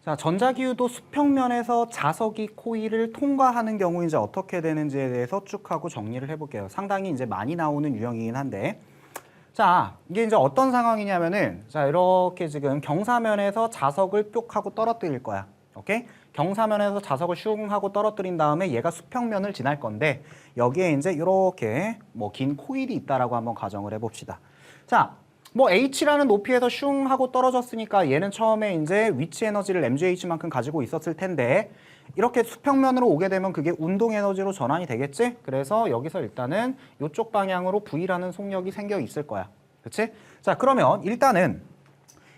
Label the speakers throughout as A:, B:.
A: 자, 전자기유도 수평면에서 자석이 코일을 통과하는 경우 이제 어떻게 되는지에 대해서 쭉 하고 정리를 해볼게요. 상당히 이제 많이 나오는 유형이긴 한데, 자, 이게 이제 어떤 상황이냐면은, 자, 이렇게 지금 경사면에서 자석을 뿅 하고 떨어뜨릴 거야. 오케이? 경사면에서 자석을 슝 하고 떨어뜨린 다음에 얘가 수평면을 지날 건데, 여기에 이제 이렇게 뭐 긴 코일이 있다라고 한번 가정을 해봅시다. 자, 뭐 H라는 높이에서 슝 하고 떨어졌으니까 얘는 처음에 이제 위치 에너지를 mgh만큼 가지고 있었을 텐데 이렇게 수평면으로 오게 되면 그게 운동 에너지로 전환이 되겠지? 그래서 여기서 일단은 이쪽 방향으로 V라는 속력이 생겨 있을 거야. 그치? 자, 그러면 일단은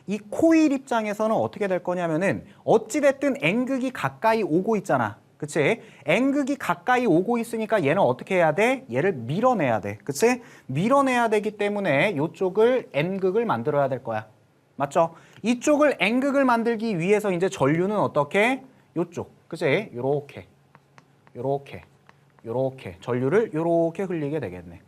A: 이 코일 입장에서는 어떻게 될 거냐면은 어찌됐든 N극이 가까이 오고 있잖아. 그치? N극이 가까이 오고 있으니까 얘는 어떻게 해야 돼? 얘를 밀어내야 돼. 그치? 밀어내야 되기 때문에 이쪽을 N극을 만들어야 될 거야. 맞죠? 이쪽을 N극을 만들기 위해서 이제 전류는 어떻게? 요쪽. 그치? 요렇게. 요렇게. 요렇게. 전류를 요렇게 흘리게 되겠네.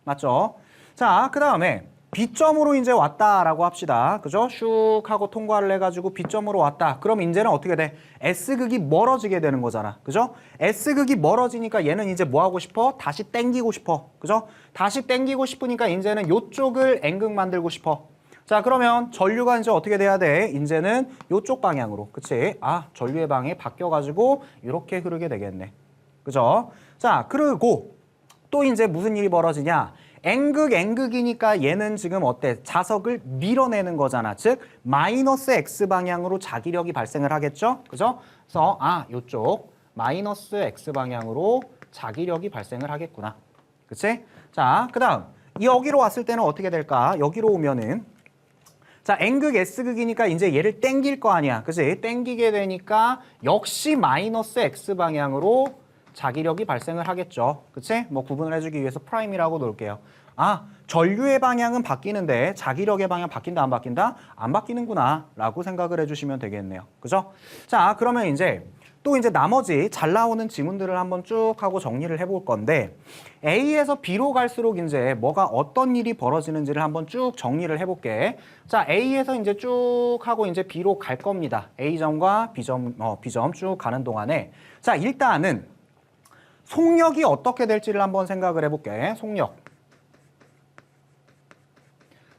A: 맞죠? 자, 그 다음에 B점으로 이제 왔다라고 합시다. 그죠? 슉 하고 통과를 해가지고 B점으로 왔다. 그럼 이제는 어떻게 돼? S극이 멀어지게 되는 거잖아. 그죠? S극이 멀어지니까 얘는 이제 뭐 하고 싶어? 다시 땡기고 싶어. 그죠? 다시 땡기고 싶으니까 이제는 요쪽을 N극 만들고 싶어. 자, 그러면 전류가 이제 어떻게 돼야 돼? 이제는 요쪽 방향으로. 그치? 아, 전류의 방향이 바뀌어가지고 이렇게 흐르게 되겠네. 그죠? 자, 그리고 또 이제 무슨 일이 벌어지냐? N극이니까 얘는 지금 어때? 자석을 밀어내는 거잖아. 즉, 마이너스 X 방향으로 자기력이 발생을 하겠죠? 그죠? 그래서, 아, 요쪽, 마이너스 X 방향으로 자기력이 발생을 하겠구나. 그치? 자, 그 다음, 여기로 왔을 때는 어떻게 될까? 여기로 오면은, 자, N극, S극이니까 이제 얘를 땡길 거 아니야. 그치? 땡기게 되니까 역시 마이너스 X 방향으로 자기력이 발생을 하겠죠. 그치? 뭐 구분을 해주기 위해서 프라임이라고 놓을게요. 아, 전류의 방향은 바뀌는데 자기력의 방향 바뀐다 안 바뀐다? 안 바뀌는구나 라고 생각을 해주시면 되겠네요. 그죠? 자, 그러면 이제 또 이제 나머지 잘 나오는 지문들을 한번 쭉 하고 정리를 해볼 건데 A에서 B로 갈수록 이제 뭐가 어떤 일이 벌어지는지를 한번 쭉 정리를 해볼게. 자, A에서 이제 쭉 하고 이제 B로 갈 겁니다. A점과 B점 쭉 가는 동안에 자, 일단은 속력이 어떻게 될지를 한번 생각을 해볼게. 속력.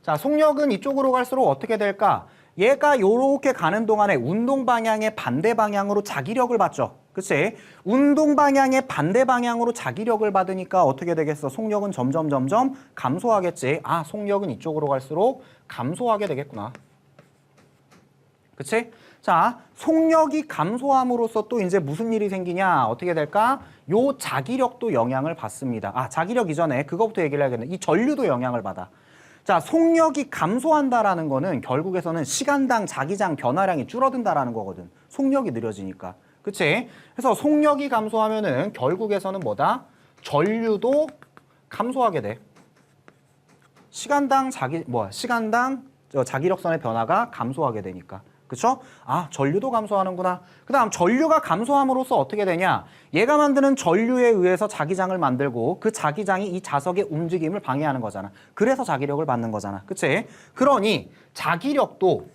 A: 자, 속력은 이쪽으로 갈수록 어떻게 될까? 얘가 요렇게 가는 동안에 운동 방향의 반대 방향으로 자기력을 받죠. 그치? 운동 방향의 반대 방향으로 자기력을 받으니까 어떻게 되겠어? 속력은 점점 감소하겠지. 아, 속력은 이쪽으로 갈수록 감소하게 되겠구나. 그치? 자, 속력이 감소함으로써 또 이제 무슨 일이 생기냐? 어떻게 될까? 요 자기력도 영향을 받습니다. 아, 자기력 이전에 그거부터 얘기를 해야겠네. 이 전류도 영향을 받아. 자, 속력이 감소한다라는 거는 결국에서는 시간당 자기장 변화량이 줄어든다라는 거거든. 속력이 느려지니까. 그치? 그래서 속력이 감소하면은 결국에서는 뭐다? 전류도 감소하게 돼. 시간당 자기력선의 변화가 감소하게 되니까. 그쵸? 아, 전류도 감소하는구나. 그 다음 전류가 감소함으로써 어떻게 되냐? 얘가 만드는 전류에 의해서 자기장을 만들고 그 자기장이 이 자석의 움직임을 방해하는 거잖아. 그래서 자기력을 받는 거잖아. 그치? 그러니 자기력도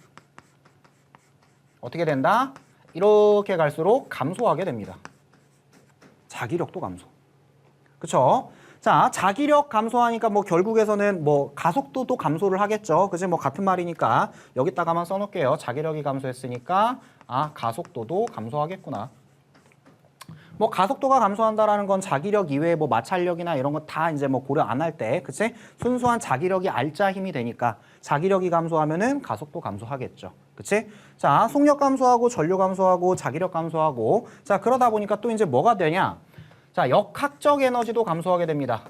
A: 어떻게 된다? 이렇게 갈수록 감소하게 됩니다. 자기력도 감소. 그쵸? 자, 자기력 감소하니까 뭐 결국에서는 뭐 가속도도 감소를 하겠죠. 그지? 뭐 같은 말이니까 여기다가만 써놓을게요. 자기력이 감소했으니까 아, 가속도도 감소하겠구나. 뭐 가속도가 감소한다라는 건 자기력 이외에 뭐 마찰력이나 이런 거 다 이제 뭐 고려 안 할 때, 그치? 순수한 자기력이 알짜 힘이 되니까 자기력이 감소하면은 가속도 감소하겠죠. 그치? 자, 속력 감소하고 전류 감소하고 자기력 감소하고 자, 그러다 보니까 또 이제 뭐가 되냐? 자, 역학적 에너지도 감소하게 됩니다.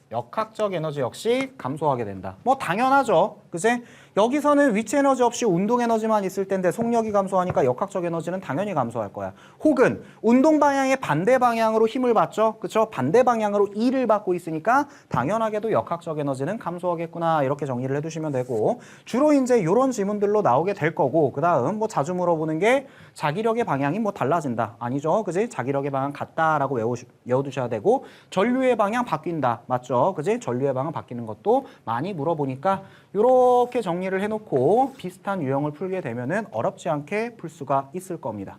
A: 역학적 에너지 역시 감소하게 된다. 뭐 당연하죠. 그치? 여기서는 위치 에너지 없이 운동 에너지만 있을 텐데 속력이 감소하니까 역학적 에너지는 당연히 감소할 거야. 혹은 운동 방향의 반대 방향으로 힘을 받죠. 그쵸? 반대 방향으로 E를 받고 있으니까 당연하게도 역학적 에너지는 감소하겠구나. 이렇게 정리를 해두시면 되고 주로 이제 이런 지문들로 나오게 될 거고 그 다음 뭐 자주 물어보는 게 자기력의 방향이 뭐 달라진다. 아니죠. 그지? 자기력의 방향 같다라고 외워두셔야 되고 전류의 방향 바뀐다. 맞죠? 그지? 전류의 방향 바뀌는 것도 많이 물어보니까 이렇게 정리를 정리를 해놓고 비슷한 유형을 풀게 되면은 어렵지 않게 풀 수가 있을 겁니다.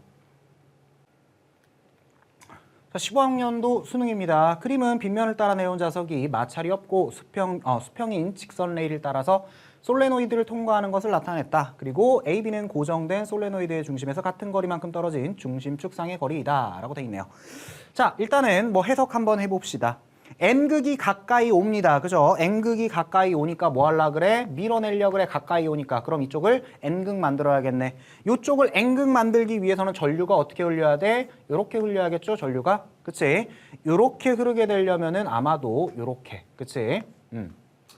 A: 자, 15학년도 수능입니다. 그림은 빗면을 따라 내려온 자석이 마찰이 없고 수평인 직선 레일을 따라서 솔레노이드를 통과하는 것을 나타냈다. 그리고 A, B는 고정된 솔레노이드의 중심에서 같은 거리만큼 떨어진 중심축상의 거리이다. 라고 되어 있네요. 자, 일단은 뭐 해석 한번 해봅시다. N극이 가까이 옵니다. 그죠? N극이 가까이 오니까 뭐 하려 그래? 밀어내려 그래. 가까이 오니까. 그럼 이쪽을 N극 만들어야겠네. 이쪽을 N극 만들기 위해서는 전류가 어떻게 흘려야 돼? 이렇게 흘려야겠죠? 전류가. 그치? 이렇게 흐르게 되려면은 아마도 이렇게. 그치?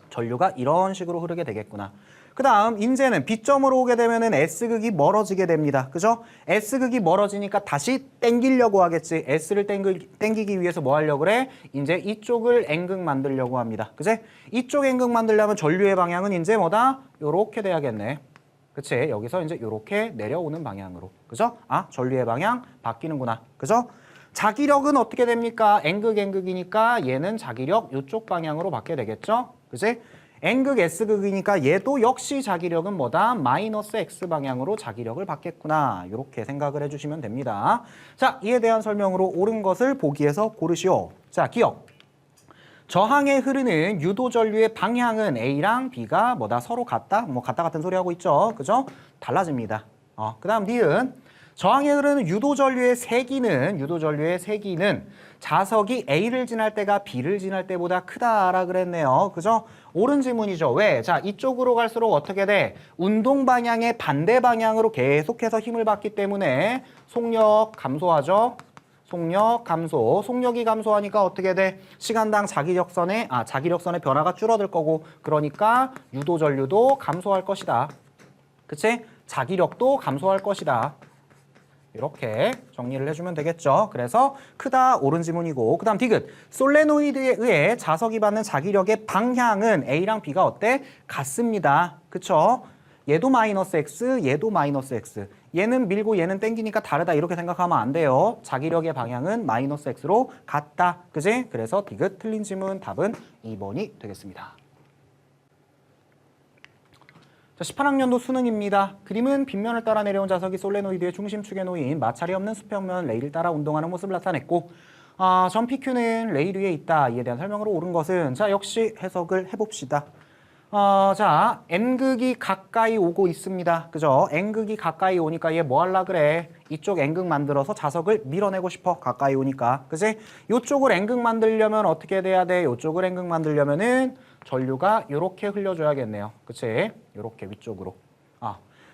A: 전류가 이런 식으로 흐르게 되겠구나. 그 다음 이제는 B점으로 오게 되면은 S극이 멀어지게 됩니다. 그죠? S극이 멀어지니까 다시 땡기려고 하겠지. S를 땡기기 위해서 뭐 하려고 그래? 이제 이쪽을 N극 만들려고 합니다. 그치? 이쪽 N극 만들려면 전류의 방향은 이제 뭐다? 요렇게 돼야겠네. 그치? 여기서 이제 요렇게 내려오는 방향으로. 그죠? 아, 전류의 방향 바뀌는구나. 그죠? 자기력은 어떻게 됩니까? N극, N극이니까 얘는 자기력 이쪽 방향으로 받게 되겠죠? 그치? N극, S극이니까 얘도 역시 자기력은 뭐다? 마이너스 X 방향으로 자기력을 받겠구나. 이렇게 생각을 해주시면 됩니다. 자, 이에 대한 설명으로 옳은 것을 보기에서 고르시오. 자, 기억. 저항에 흐르는 유도 전류의 방향은 A랑 B가 뭐다? 서로 같다? 뭐 같다 같은 소리 하고 있죠. 그죠? 달라집니다. 그 다음 니은. 저항에 흐르는 유도 전류의 세기는 자석이 A를 지날 때가 B를 지날 때보다 크다라 그랬네요. 그죠? 옳은 지문이죠. 왜? 자, 이쪽으로 갈수록 어떻게 돼? 운동 방향의 반대 방향으로 계속해서 힘을 받기 때문에 속력 감소하죠. 속력 감소. 속력이 감소하니까 어떻게 돼? 시간당 자기력선의 변화가 줄어들 거고, 그러니까 유도 전류도 감소할 것이다. 그치? 자기력도 감소할 것이다. 이렇게 정리를 해주면 되겠죠. 그래서 크다 옳은 지문이고, 그 다음 디귿. 솔레노이드에 의해 자석이 받는 자기력의 방향은 A랑 B가 어때? 같습니다. 그쵸? 얘도 마이너스 X, 얘도 마이너스 X. 얘는 밀고 얘는 땡기니까 다르다 이렇게 생각하면 안 돼요. 자기력의 방향은 마이너스 X로 같다. 그지? 그래서 디귿 틀린 지문 답은 2번이 되겠습니다. 자, 18학년도 수능입니다. 그림은 빗면을 따라 내려온 자석이 솔레노이드의 중심축에 놓인 마찰이 없는 수평면 레일을 따라 운동하는 모습을 나타냈고, 전 PQ는 레일 위에 있다. 이에 대한 설명으로 옳은 것은, 자, 역시 해석을 해봅시다. 자, N극이 가까이 오고 있습니다. 그죠? N극이 가까이 오니까 얘 뭐 하려 그래? 이쪽 N극 만들어서 자석을 밀어내고 싶어. 가까이 오니까. 그지? 이쪽을 N극 만들려면 어떻게 돼야 돼? 이쪽을 N극 만들려면은 전류가 이렇게 흘려줘야겠네요. 그치? 이렇게 위쪽으로.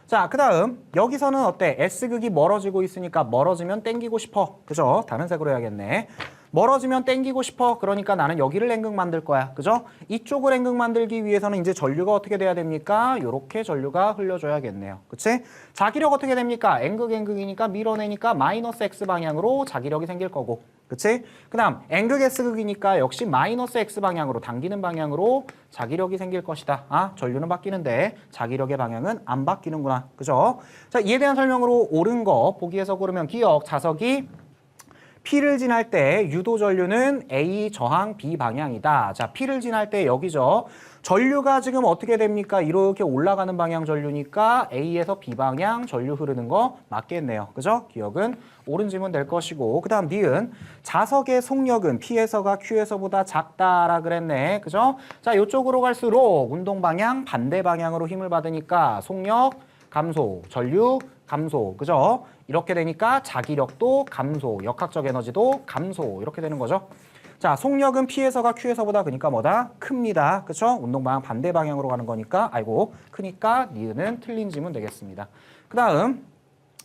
A: 자, 그 다음 여기서는 어때? S극이 멀어지고 있으니까 멀어지면 땡기고 싶어. 그죠? 다른 색으로 해야겠네. 멀어지면 땡기고 싶어. 그러니까 나는 여기를 N극 만들 거야. 그죠? 이쪽을 N극 만들기 위해서는 이제 전류가 어떻게 돼야 됩니까? 이렇게 전류가 흘려줘야겠네요. 그치? 자기력 어떻게 됩니까? N극, N극이니까 밀어내니까 마이너스 X 방향으로 자기력이 생길 거고. 그치? 그 다음 N극, S극이니까 역시 마이너스 X 방향으로 당기는 방향으로 자기력이 생길 것이다. 전류는 바뀌는데 자기력의 방향은 안 바뀌는구나. 그죠? 자, 이에 대한 설명으로 옳은 거 보기에서 고르면 기억, 자석이 P를 지날 때 유도 전류는 A 저항 B 방향이다. 자, P를 지날 때 여기죠. 전류가 지금 어떻게 됩니까? 이렇게 올라가는 방향 전류니까 A에서 B 방향 전류 흐르는 거 맞겠네요. 그죠? 기억은 옳은 지문 될 것이고, 그 다음 니은 자석의 속력은 P에서가 Q에서보다 작다라 그랬네. 그죠? 자, 이쪽으로 갈수록 운동 방향 반대 방향으로 힘을 받으니까 속력 감소, 전류 감소. 그죠? 이렇게 되니까 자기력도 감소, 역학적 에너지도 감소. 이렇게 되는 거죠. 자, 속력은 P에서가 Q에서보다 그러니까 뭐다? 큽니다. 그쵸? 운동 방향 반대 방향으로 가는 거니까, 크니까 니은은 틀린 지문 되겠습니다. 그 다음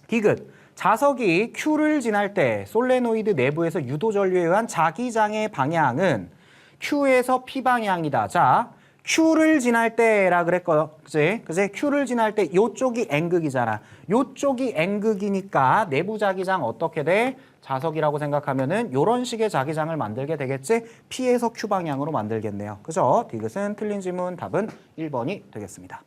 A: 디귿. 자석이 Q를 지날 때 솔레노이드 내부에서 유도 전류에 의한 자기장의 방향은 Q에서 P 방향이다. 자, Q를 지날 때라 그랬거든. 그치? Q를 지날 때 요쪽이 N극이잖아. 요쪽이 N극이니까 내부 자기장 어떻게 돼? 자석이라고 생각하면은 요런 식의 자기장을 만들게 되겠지? P에서 Q 방향으로 만들겠네요. 그죠? 디귿은 틀린 지문 답은 1번이 되겠습니다.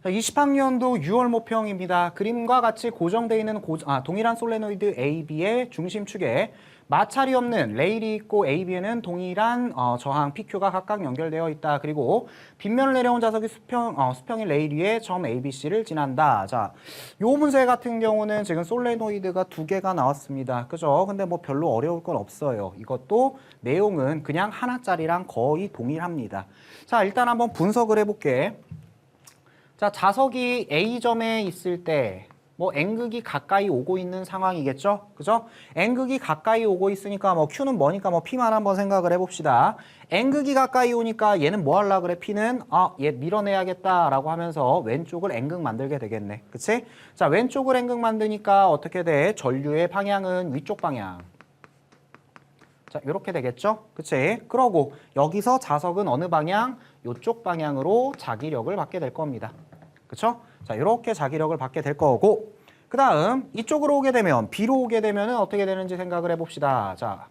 A: 자, 20학년도 6월 모평입니다. 그림과 같이 고정되어 있는 동일한 솔레노이드 AB의 중심축에 마찰이 없는 레일이 있고 AB에는 동일한 저항 PQ가 각각 연결되어 있다. 그리고 빗면을 내려온 자석이 수평인 레일 위에 점 ABC를 지난다. 자, 요 문제 같은 경우는 지금 솔레노이드가 2개가 나왔습니다. 그죠? 근데 뭐 별로 어려울 건 없어요. 이것도 내용은 그냥 하나짜리랑 거의 동일합니다. 자, 일단 한번 분석을 해볼게. 자, 자석이 A점에 있을 때 뭐 N극이 가까이 오고 있는 상황이겠죠? 그죠? N극이 가까이 오고 있으니까 뭐 Q는 뭐니까 뭐 P만 한번 생각을 해봅시다. N극이 가까이 오니까 얘는 뭐 하려고 그래? P는 얘 밀어내야겠다라고 하면서 왼쪽을 N극 만들게 되겠네. 그치? 자, 왼쪽을 N극 만드니까 어떻게 돼? 전류의 방향은 위쪽 방향. 자, 이렇게 되겠죠? 그치? 그러고 여기서 자석은 어느 방향? 이쪽 방향으로 자기력을 받게 될 겁니다. 그쵸? 자, 이렇게 자기력을 받게 될 거고, 그 다음 이쪽으로 오게 되면, B로 오게 되면 어떻게 되는지 생각을 해봅시다. 자,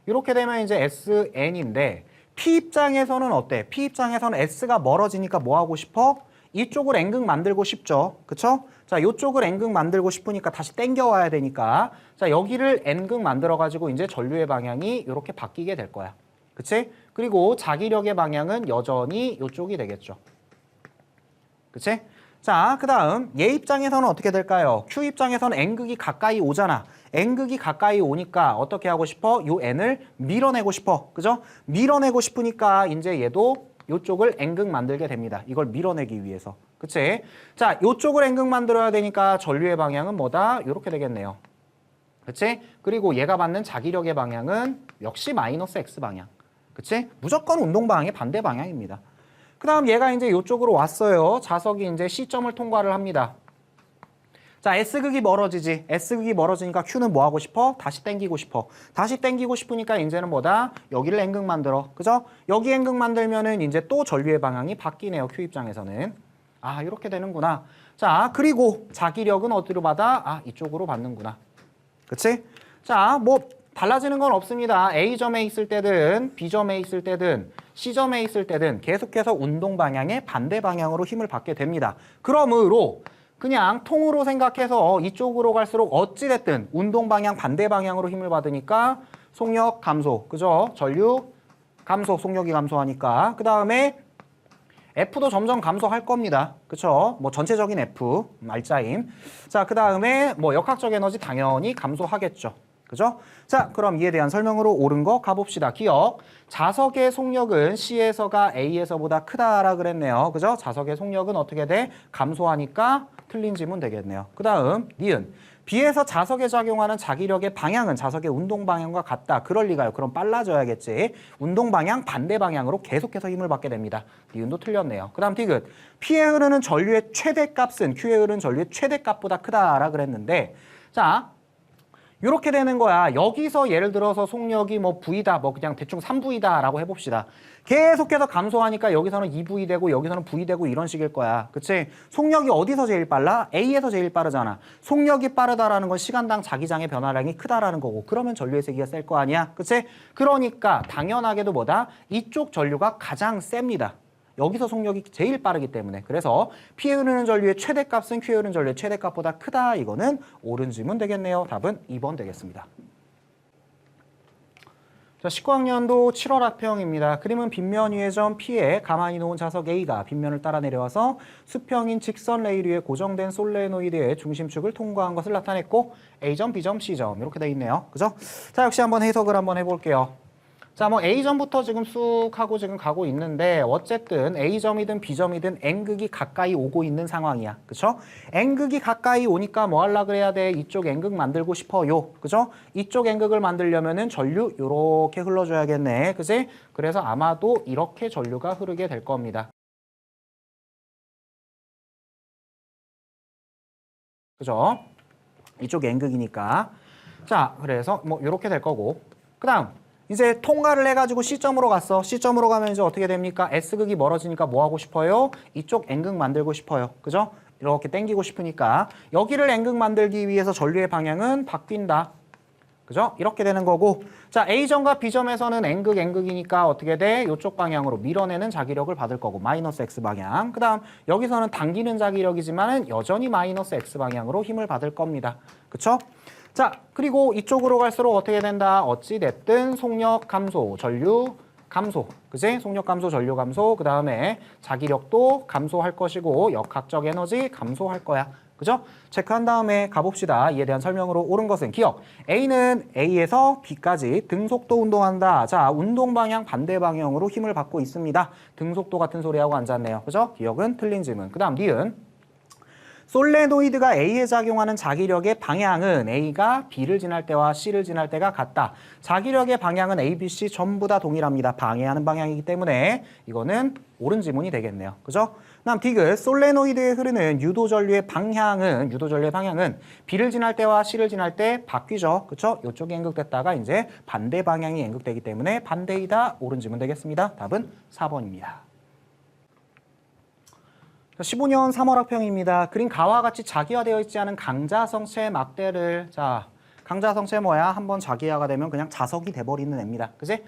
A: 이렇게 되면 이제 SN인데, P 입장에서는 어때? P 입장에서는 S가 멀어지니까 뭐 하고 싶어? 이쪽을 N극 만들고 싶죠. 그쵸? 자, 이쪽을 N극 만들고 싶으니까 다시 땡겨와야 되니까, 자, 여기를 N극 만들어가지고 이제 전류의 방향이 이렇게 바뀌게 될 거야. 그치? 그리고 자기력의 방향은 여전히 이쪽이 되겠죠. 그치? 자, 그 다음 얘 입장에서는 어떻게 될까요? Q 입장에서는 N극이 가까이 오잖아. N극이 가까이 오니까 어떻게 하고 싶어? 요 N을 밀어내고 싶어. 그죠? 밀어내고 싶으니까 이제 얘도 요쪽을 N극 만들게 됩니다. 이걸 밀어내기 위해서. 그치? 자, 요쪽을 N극 만들어야 되니까 전류의 방향은 뭐다? 요렇게 되겠네요. 그치? 그리고 얘가 받는 자기력의 방향은 역시 마이너스 X 방향. 그치? 무조건 운동 방향의 반대 방향입니다. 그 다음 얘가 이제 이쪽으로 왔어요. 자석이 이제 C점을 통과를 합니다. 자, S극이 멀어지지. S극이 멀어지니까 Q는 뭐 하고 싶어? 다시 땡기고 싶어. 다시 땡기고 싶으니까 이제는 뭐다? 여기를 N극 만들어. 그죠? 여기 N극 만들면은 이제 또 전류의 방향이 바뀌네요. Q 입장에서는. 아, 이렇게 되는구나. 자, 그리고 자기력은 어디로 받아? 아, 이쪽으로 받는구나. 그치? 자, 뭐 달라지는 건 없습니다. A점에 있을 때든 B점에 있을 때든 C점에 있을 때든 계속해서 운동 방향의 반대 방향으로 힘을 받게 됩니다. 그러므로 그냥 통으로 생각해서 이쪽으로 갈수록 어찌됐든 운동 방향 반대 방향으로 힘을 받으니까 속력 감소. 그죠? 전류 감소, 속력이 감소하니까. 그 다음에 F도 점점 감소할 겁니다. 그쵸? 뭐 전체적인 F, 알짜임. 자, 그 다음에 뭐 역학적 에너지 당연히 감소하겠죠. 그죠? 자, 그럼 이에 대한 설명으로 옳은 거 가봅시다. 기억. 자석의 속력은 C에서가 A에서보다 크다라 그랬네요. 그죠? 자석의 속력은 어떻게 돼? 감소하니까 틀린 지문 되겠네요. 그 다음, 니은. B에서 자석에 작용하는 자기력의 방향은 자석의 운동 방향과 같다. 그럴 리가요. 그럼 빨라져야겠지. 운동 방향 반대 방향으로 계속해서 힘을 받게 됩니다. 니은도 틀렸네요. 그 다음 디귿. P에 흐르는 전류의 최대값은 Q에 흐르는 전류의 최대값보다 크다라 그랬는데, 자, 이렇게 되는 거야. 여기서 예를 들어서 속력이 뭐 V다, 뭐 그냥 대충 3V다 라고 해봅시다. 계속해서 감소하니까 여기서는 2V 되고 여기서는 V 되고 이런 식일 거야. 그치? 속력이 어디서 제일 빨라? A에서 제일 빠르잖아. 속력이 빠르다라는 건 시간당 자기장의 변화량이 크다라는 거고, 그러면 전류의 세기가 셀 거 아니야? 그치? 그러니까 당연하게도 뭐다? 이쪽 전류가 가장 셉니다. 여기서 속력이 제일 빠르기 때문에. 그래서 P에 흐르는 전류의 최대값은 Q에 흐르는 전류의 최대값보다 크다. 이거는 옳은 질문 되겠네요. 답은 2번 되겠습니다. 자, 19학년도 7월 학평입니다. 그림은 빗면 위의 점 P에 가만히 놓은 자석 A가 빗면을 따라 내려와서 수평인 직선 레일 위에 고정된 솔레노이드의 중심축을 통과한 것을 나타냈고, A점, B점, C점 이렇게 돼 있네요. 그죠? 자, 역시 한번 해석을 한번 해볼게요. 자, 뭐 A점부터 지금 쑥 하고 지금 가고 있는데 어쨌든 A점이든 B점이든 N극이 가까이 오고 있는 상황이야. 그쵸? N극이 가까이 오니까 뭐 하려고 그래야 돼? 이쪽 N극 만들고 싶어요. 그죠? 이쪽 N극을 만들려면은 전류 요렇게 흘러줘야겠네. 그지? 그래서 아마도 이렇게 전류가 흐르게 될 겁니다. 그죠? 이쪽 N극이니까. 자, 그래서 뭐 요렇게 될 거고. 그 다음. 이제 통과를 해가지고 C점으로 갔어. C점으로 가면 이제 어떻게 됩니까? S극이 멀어지니까 뭐 하고 싶어요? 이쪽 N극 만들고 싶어요. 그죠? 이렇게 당기고 싶으니까 여기를 N극 만들기 위해서 전류의 방향은 바뀐다. 그죠? 이렇게 되는 거고 자 A점과 B점에서는 N극이니까 어떻게 돼? 이쪽 방향으로 밀어내는 자기력을 받을 거고 마이너스 X 방향. 그 다음 여기서는 당기는 자기력이지만은 여전히 마이너스 X 방향으로 힘을 받을 겁니다. 그쵸? 자 그리고 이쪽으로 갈수록 어떻게 된다? 어찌됐든 속력 감소, 전류 감소, 그지? 속력 감소, 전류 감소, 그 다음에 자기력도 감소할 것이고 역학적 에너지 감소할 거야. 그죠? 체크한 다음에 가봅시다. 이에 대한 설명으로 옳은 것은 기억. A는 A에서 B까지 등속도 운동한다. 자, 운동 방향 반대 방향으로 힘을 받고 있습니다. 등속도 같은 소리하고 앉았네요. 그죠? 기억은 틀린 지문. 그 다음 니은. 솔레노이드가 A에 작용하는 자기력의 방향은 A가 B를 지날 때와 C를 지날 때가 같다. 자기력의 방향은 A, B, C 전부 다 동일합니다. 방해하는 방향이기 때문에 이거는 옳은 지문이 되겠네요. 그죠? 다음 디귿, 솔레노이드에 흐르는 유도전류의 방향은 B를 지날 때와 C를 지날 때 바뀌죠. 그쵸? 이쪽이 N극됐다가 이제 반대 방향이 N극되기 때문에 반대이다. 옳은 지문 되겠습니다. 답은 4번입니다. 15년 3월 학평입니다. 그린 가와 같이 자기화되어 있지 않은 강자성체 막대를 자 강자성체 뭐야? 한번 자기화가 되면 그냥 자석이 돼버리는 애입니다. 그지?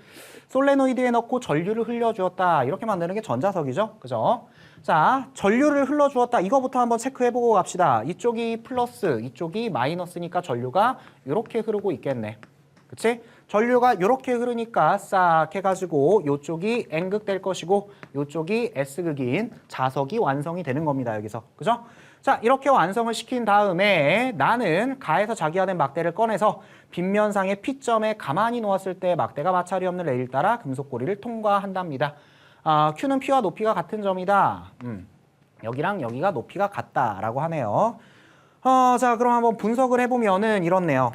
A: 솔레노이드에 넣고 전류를 흘려주었다. 이렇게 만드는 게 전자석이죠. 그죠? 자, 전류를 흘러주었다. 이거부터 한번 체크해보고 갑시다. 이쪽이 플러스, 이쪽이 마이너스니까 전류가 이렇게 흐르고 있겠네. 그치? 전류가 이렇게 흐르니까 싹 해가지고 이쪽이 N극 될 것이고 이쪽이 S극인 자석이 완성이 되는 겁니다. 여기서. 그죠? 자, 이렇게 완성을 시킨 다음에 나는 가에서 자기화된 막대를 꺼내서 빗면상의 P점에 가만히 놓았을 때 막대가 마찰이 없는 레일 따라 금속고리를 통과한답니다. Q는 P와 높이가 같은 점이다. 여기랑 여기가 높이가 같다라고 하네요. 자, 그럼 한번 분석을 해보면은 이렇네요.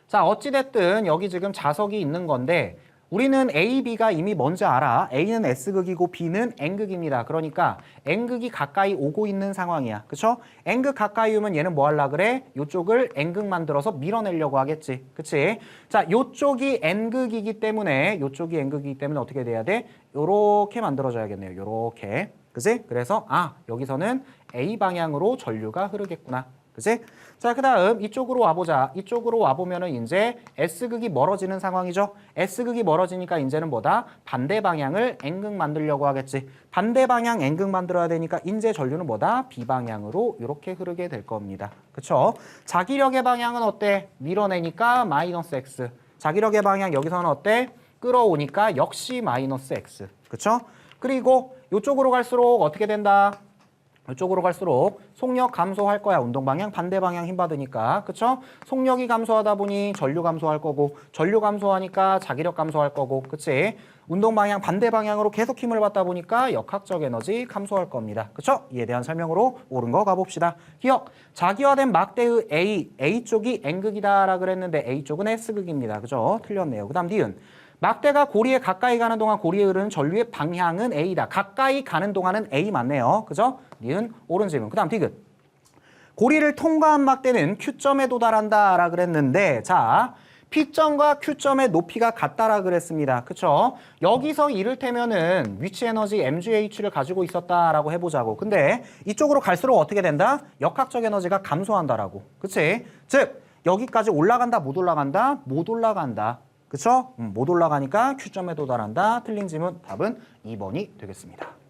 A: 자, 어찌됐든 여기 지금 자석이 있는 건데 우리는 A, B가 이미 뭔지 알아. A는 S극이고 B는 N극입니다. 그러니까 N극이 가까이 오고 있는 상황이야. 그쵸? N극 가까이 오면 얘는 뭐 하려 그래? 요쪽을 N극 만들어서 밀어내려고 하겠지. 그치? 자, 요쪽이 N극이기 때문에 어떻게 돼야 돼? 요렇게 만들어줘야겠네요. 요렇게. 그치? 그래서 여기서는 A 방향으로 전류가 흐르겠구나. 그치? 자, 그 다음 이쪽으로 와보자. 이쪽으로 와보면은 이제 S극이 멀어지는 상황이죠. S극이 멀어지니까 이제는 뭐다? 반대 방향을 N극 만들려고 하겠지. 반대 방향 N극 만들어야 되니까 이제 전류는 뭐다? B 방향으로 이렇게 흐르게 될 겁니다. 그쵸? 자기력의 방향은 어때? 밀어내니까 마이너스 X. 자기력의 방향 여기서는 어때? 끌어오니까 역시 마이너스 X. 그쵸? 그리고 이쪽으로 갈수록 어떻게 된다? 이쪽으로 갈수록 속력 감소할 거야. 운동 방향 반대 방향 힘 받으니까. 그쵸? 속력이 감소하다 보니 전류 감소할 거고 전류 감소하니까 자기력 감소할 거고. 그치? 운동 방향 반대 방향으로 계속 힘을 받다 보니까 역학적 에너지 감소할 겁니다. 그쵸? 이에 대한 설명으로 옳은 거 가봅시다. 기억! 자기화된 막대의 A쪽이 N극이다 그랬는데 A쪽은 S극입니다. 그죠? 틀렸네요. 그 다음 니은. 막대가 고리에 가까이 가는 동안 고리에 흐르는 전류의 방향은 A다. 가까이 가는 동안은 A 맞네요. 그죠? 니은 옳은 질문. 그 다음 디귿. 고리를 통과한 막대는 Q점에 도달한다 라 그랬는데 자 P점과 Q점의 높이가 같다라 그랬습니다. 그쵸? 여기서 이를테면은 위치 에너지 MGH를 가지고 있었다라고 해보자고. 근데 이쪽으로 갈수록 어떻게 된다? 역학적 에너지가 감소한다라고. 그치? 즉 여기까지 올라간다 못 올라간다? 못 올라간다. 그쵸? 못 올라가니까 Q점에 도달한다. 틀린 질문 답은 2번이 되겠습니다.